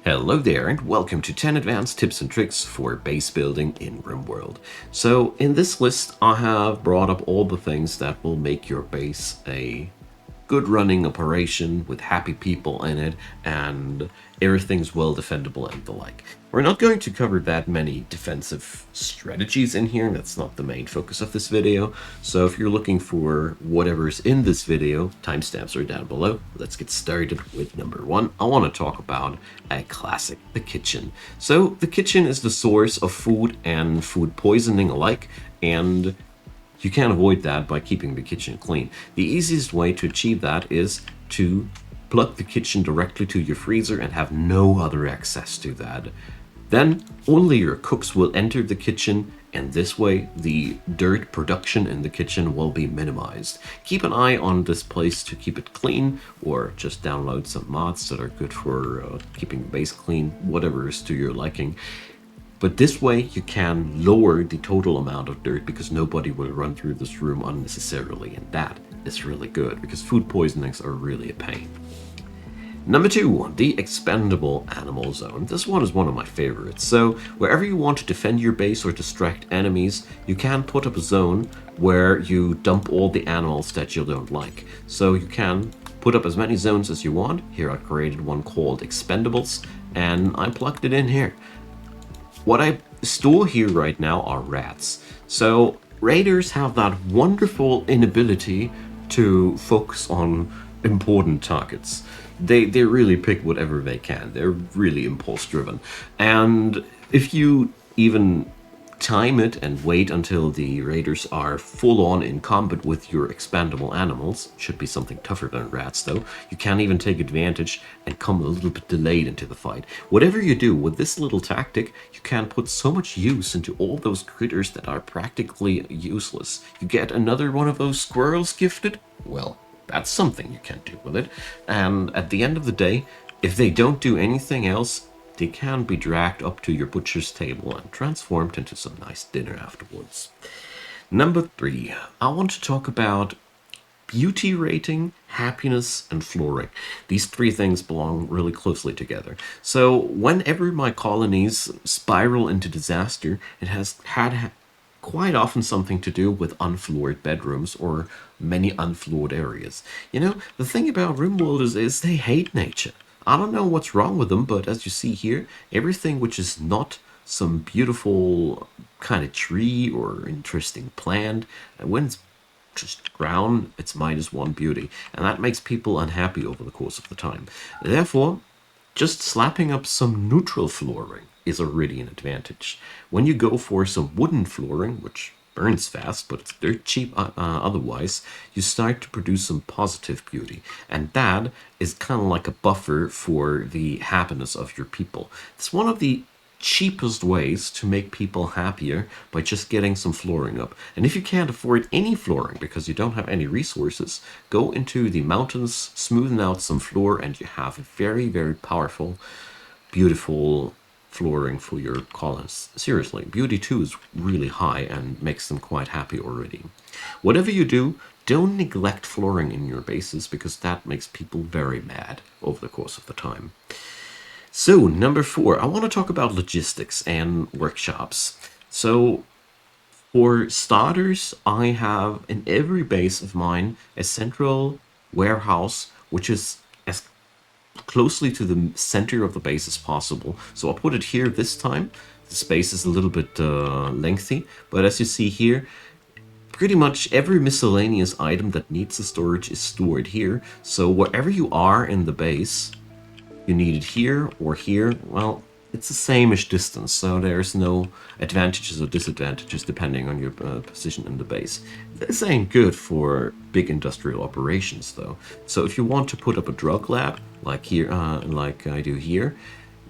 Hello there, and welcome to 10 advanced tips and tricks for base building in Rimworld. So in this list, I have brought up all the things that will make your base a good running operation with happy people in it, and everything's well defendable and the like. We're not going to cover that many defensive strategies in here. That's not the main focus of this video. So if you're looking for whatever's in this video, timestamps are down below. Let's get started with number one. I want to talk about a classic, the kitchen. So the kitchen is the source of food and food poisoning alike, and you can't avoid that by keeping the kitchen clean. The easiest way to achieve that is to plug the kitchen directly to your freezer and have no other access to that. Then only your cooks will enter the kitchen, and this way the dirt production in the kitchen will be minimized. Keep an eye on this place to keep it clean, or just download some mods that are good for keeping the base clean, whatever is to your liking. But this way you can lower the total amount of dirt because nobody will run through this room unnecessarily, and that is really good because food poisonings are really a pain. Number two, the expendable animal zone. This one is one of my favorites. So wherever you want to defend your base or distract enemies, you can put up a zone where you dump all the animals that you don't like. So you can put up as many zones as you want. Here I created one called Expendables, and I plugged it in here. What I store here right now are rats. So raiders have that wonderful inability to focus on important targets. They really pick whatever they can. They're really impulse driven. And if you even time it and wait until the raiders are full on in combat with your expandable animals, should be something tougher than rats though, you can even take advantage and come a little bit delayed into the fight. Whatever you do with this little tactic, you can put so much use into all those critters that are practically useless. You get another one of those squirrels gifted? Well, that's something you can do with it. And at the end of the day, if they don't do anything else, they can be dragged up to your butcher's table and transformed into some nice dinner afterwards. Number three, I want to talk about beauty rating, happiness, and flooring. These three things belong really closely together. So whenever my colonies spiral into disaster, it has had quite often something to do with unfloored bedrooms or many unfloored areas. You know, the thing about Rimworld is they hate nature. I don't know what's wrong with them, but as you see here, everything which is not some beautiful kind of tree or interesting plant, when it's just ground, it's -1 beauty. And that makes people unhappy over the course of the time. Therefore, just slapping up some neutral flooring is already an advantage. When you go for some wooden flooring, which burns fast, but it's dirt cheap otherwise, you start to produce some positive beauty. And that is kind of like a buffer for the happiness of your people. It's one of the cheapest ways to make people happier by just getting some flooring up. And if you can't afford any flooring because you don't have any resources, go into the mountains, smoothen out some floor, and you have a very, very powerful, beautiful flooring for your colonists. Seriously, beauty 2 is really high and makes them quite happy already. Whatever you do, don't neglect flooring in your bases because that makes people very mad over the course of the time. So, number 4, I want to talk about logistics and workshops. So, for starters, I have in every base of mine a central warehouse which is as closely to the center of the base as possible. So I'll put it here this time. The space is a little bit lengthy, but as you see here, pretty much every miscellaneous item that needs a storage is stored here. So wherever you are in the base, you need it here or here, well, it's the same-ish distance, so there's no advantages or disadvantages depending on your position in the base. This ain't good for big industrial operations, though. So if you want to put up a drug lab, like here, like I do here,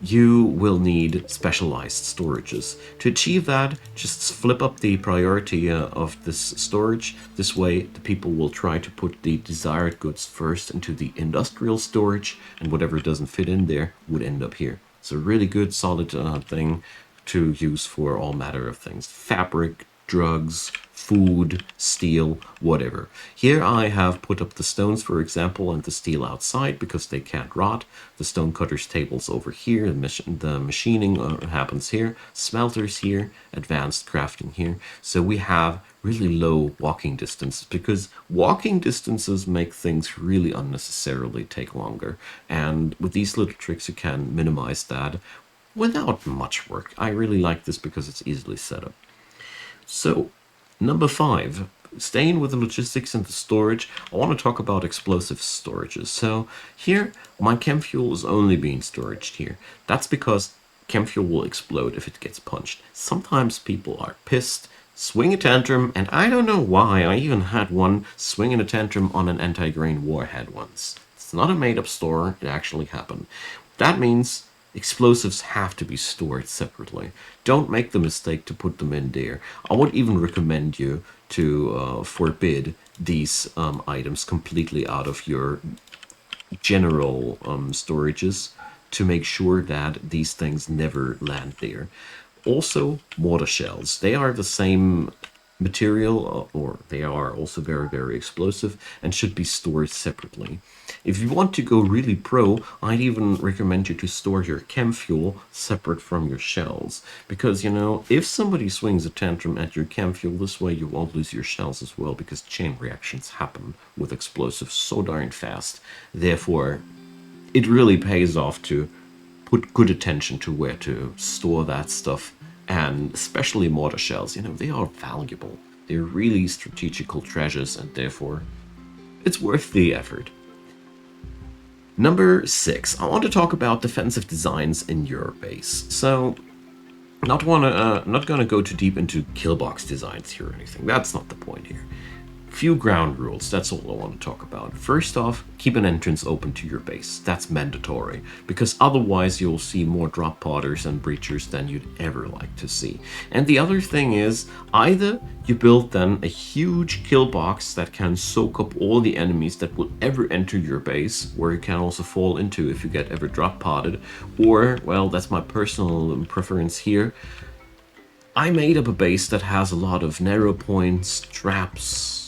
you will need specialized storages. To achieve that, just flip up the priority of this storage. This way, the people will try to put the desired goods first into the industrial storage, and whatever doesn't fit in there would end up here. It's a really good, solid thing to use for all matter of things. Fabric, drugs, food, steel, whatever. Here I have put up the stones, for example, and the steel outside because they can't rot. The stone cutters tables over here, the machining happens here, smelters here, advanced crafting here. So we have really low walking distances because walking distances make things really unnecessarily take longer. And with these little tricks, you can minimize that without much work. I really like this because it's easily set up. So, number 5, staying with the logistics and the storage, I want to talk about explosive storages. So here, my chem fuel is only being stored here. That's because chem fuel will explode if it gets punched. Sometimes people are pissed, swing a tantrum, and I don't know why, I even had one swinging a tantrum on an anti-grain warhead once. It's not a made-up story, it actually happened. That means explosives have to be stored separately. Don't make the mistake to put them in there. I would even recommend you to forbid these items completely out of your general storages to make sure that these things never land there. Also, mortar shells. They are the same material, or they are also very, very explosive and should be stored separately. If you want to go really pro, I'd even recommend you to store your chem fuel separate from your shells. Because, you know, if somebody swings a tantrum at your chem fuel, this way you won't lose your shells as well, because chain reactions happen with explosives so darn fast. Therefore, it really pays off to put good attention to where to store that stuff, and especially mortar shells. You know, they are valuable. They're really strategical treasures, and therefore, it's worth the effort. Number 6, I want to talk about defensive designs in your base. So, not gonna go too deep into kill box designs here or anything. That's not the point here. Few ground rules, that's all I want to talk about. First off, keep an entrance open to your base. That's mandatory, because otherwise you'll see more drop podders and breachers than you'd ever like to see. And the other thing is, either you build then a huge kill box that can soak up all the enemies that will ever enter your base, where you can also fall into if you get ever drop podded, or, well, that's my personal preference here, I made up a base that has a lot of narrow points, traps,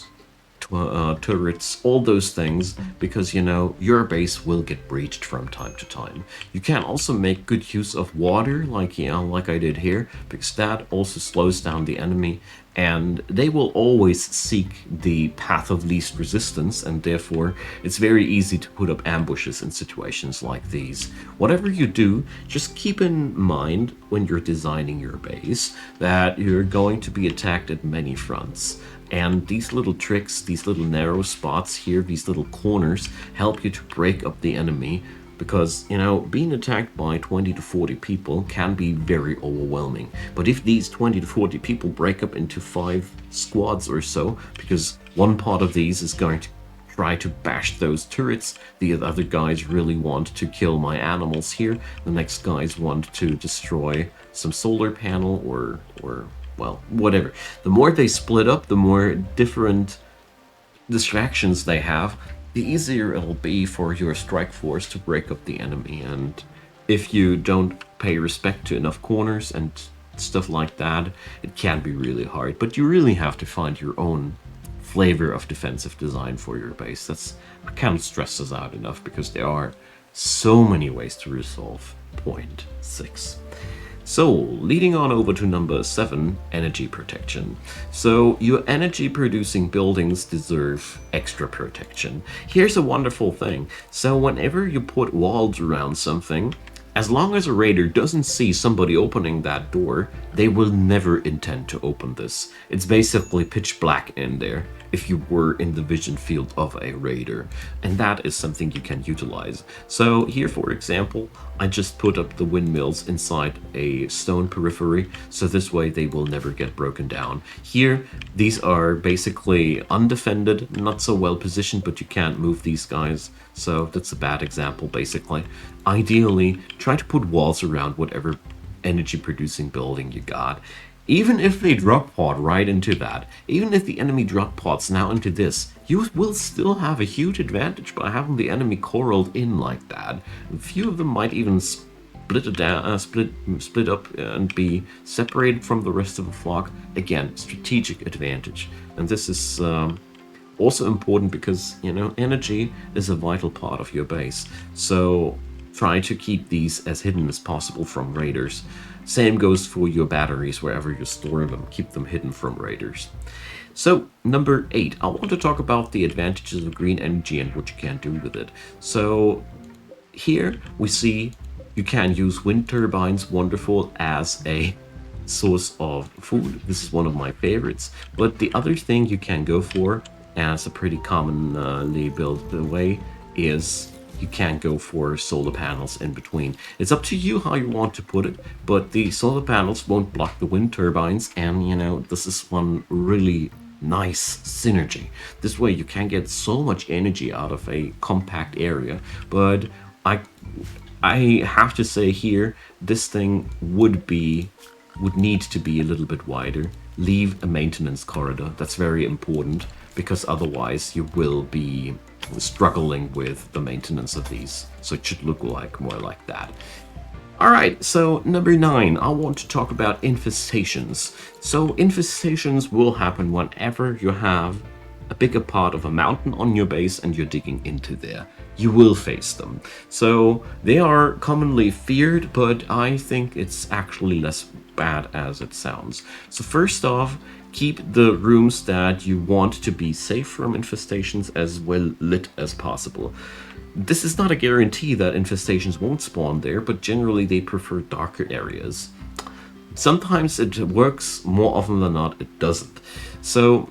turrets, all those things, because, you know, your base will get breached from time to time. You can also make good use of water, like, you know, like I did here, because that also slows down the enemy, and they will always seek the path of least resistance, and therefore it's very easy to put up ambushes in situations like these. Whatever you do, just keep in mind when you're designing your base that you're going to be attacked at many fronts. And these little tricks, these little narrow spots here, these little corners, help you to break up the enemy. Because, you know, being attacked by 20 to 40 people can be very overwhelming. But if these 20 to 40 people break up into 5 squads or so, because one part of these is going to try to bash those turrets, the other guys really want to kill my animals here, the next guys want to destroy some solar panel or well, whatever. The more they split up, the more different distractions they have, the easier it'll be for your strike force to break up the enemy. And if you don't pay respect to enough corners and stuff like that, it can be really hard. But you really have to find your own flavor of defensive design for your base. I can't stress this out enough, because there are so many ways to resolve point 6. So, leading on over to number 7, energy protection. So, your energy producing buildings deserve extra protection. Here's a wonderful thing. So, whenever you put walls around something, as long as a raider doesn't see somebody opening that door, they will never intend to open this. It's basically pitch black in there if you were in the vision field of a raider, and that is something you can utilize. So here, for example, I just put up the windmills inside a stone periphery, so this way they will never get broken down. Here, these are basically undefended, not so well positioned, but you can't move these guys, so that's a bad example basically. Ideally, try to put walls around whatever energy producing building you got. Even if they drop pod right into that, even if the enemy drop pods now into this, you will still have a huge advantage by having the enemy corralled in like that. A few of them might even split it down, split up and be separated from the rest of the flock. Again, strategic advantage. And this is also important because, you know, energy is a vital part of your base. So try to keep these as hidden as possible from raiders. Same goes for your batteries, wherever you store them, keep them hidden from raiders. So, number 8, I want to talk about the advantages of green energy and what you can do with it. So, here we see you can use wind turbines, wonderful, as a source of food. This is one of my favorites. But the other thing you can go for, as a pretty commonly built way, is you can go for solar panels in between. It's up to you how you want to put it, but the solar panels won't block the wind turbines, and you know, this is one really nice synergy. This way you can get so much energy out of a compact area, but I I have to say here, this thing would need to be a little bit wider. Leave a maintenance corridor. That's very important, because otherwise you will be struggling with the maintenance of these. So it should look like more like that. Alright, so number 9, I want to talk about infestations. So infestations will happen whenever you have a bigger part of a mountain on your base and you're digging into there. You will face them. So they are commonly feared, but I think it's actually less bad as it sounds. So first off, keep the rooms that you want to be safe from infestations as well lit as possible. This is not a guarantee that infestations won't spawn there, but generally they prefer darker areas. Sometimes it works, more often than not it doesn't. So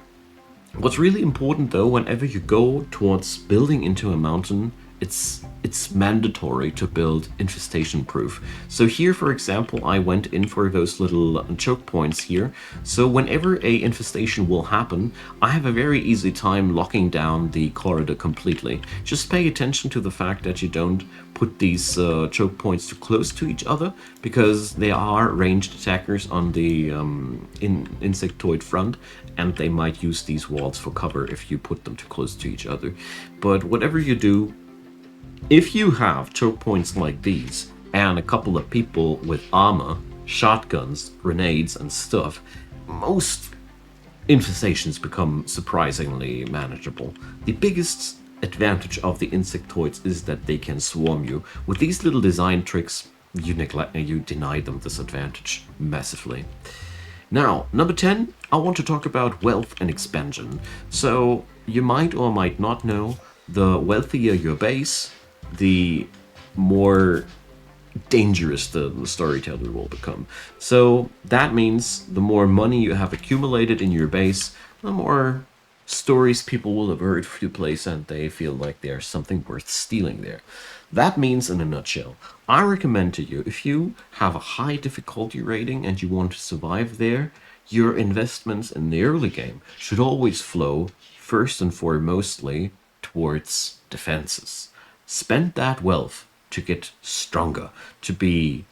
what's really important though, whenever you go towards building into a mountain, it's mandatory to build infestation proof. So here, for example, I went in for those little choke points here. So whenever a infestation will happen, I have a very easy time locking down the corridor completely. Just pay attention to the fact that you don't put these choke points too close to each other, because they are ranged attackers on the insectoid front, and they might use these walls for cover if you put them too close to each other. But whatever you do, if you have choke points like these and a couple of people with armor, shotguns, grenades and stuff, most infestations become surprisingly manageable. The biggest advantage of the insectoids is that they can swarm you. With these little design tricks, you deny them this advantage massively. Now, number 10, I want to talk about wealth and expansion. So, you might or might not know, the wealthier your base, the more dangerous the storyteller will become. So that means the more money you have accumulated in your base, the more stories people will have heard of your place and they feel like there's something worth stealing there. That means, in a nutshell, I recommend to you, if you have a high difficulty rating and you want to survive there, your investments in the early game should always flow first and foremostly towards defenses. Spend that wealth to get stronger, to be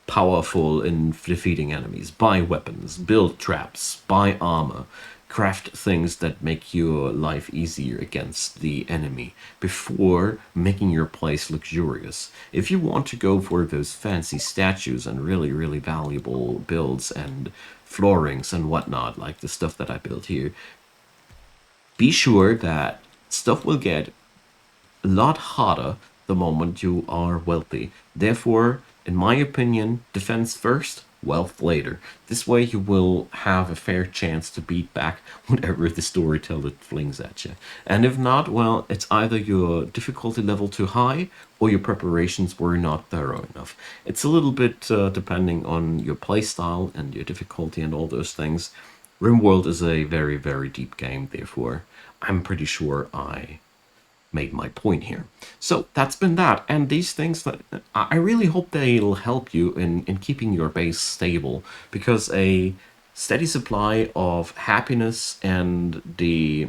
powerful in defeating enemies. Buy weapons, build traps, buy armor, craft things that make your life easier against the enemy before making your place luxurious. If you want to go for those fancy statues and really, really valuable builds and floorings and whatnot, like the stuff that I built here, be sure that stuff will get a lot harder the moment you are wealthy. Therefore, in my opinion, defense first, wealth later. This way you will have a fair chance to beat back whatever the storyteller flings at you. And if not, well, it's either your difficulty level too high or your preparations were not thorough enough. It's a little bit depending on your playstyle and your difficulty and all those things. Rimworld is a very, very deep game, therefore I'm pretty sure I made my point here. So that's been that, and these things that I really hope they'll help you in keeping your base stable, because a steady supply of happiness and the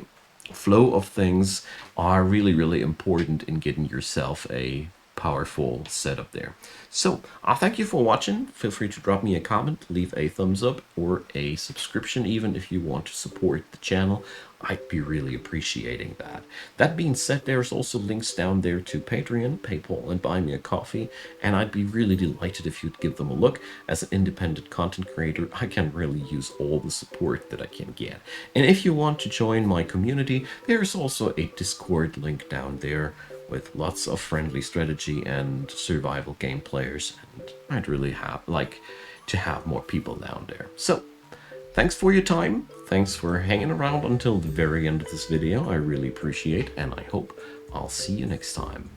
flow of things are really, really important in getting yourself a powerful setup there. So thank you for watching. Feel free to drop me a comment, leave a thumbs up or a subscription even if you want to support the channel. I'd be really appreciating that. That being said, there's also links down there to Patreon, PayPal, and Buy Me a Coffee, and I'd be really delighted if you'd give them a look. As an independent content creator, I can really use all the support that I can get. And if you want to join my community, there's also a Discord link down there with lots of friendly strategy and survival game players, and I'd really like to have more people down there. So, thanks for your time. Thanks for hanging around until the very end of this video. I really appreciate, and I hope I'll see you next time.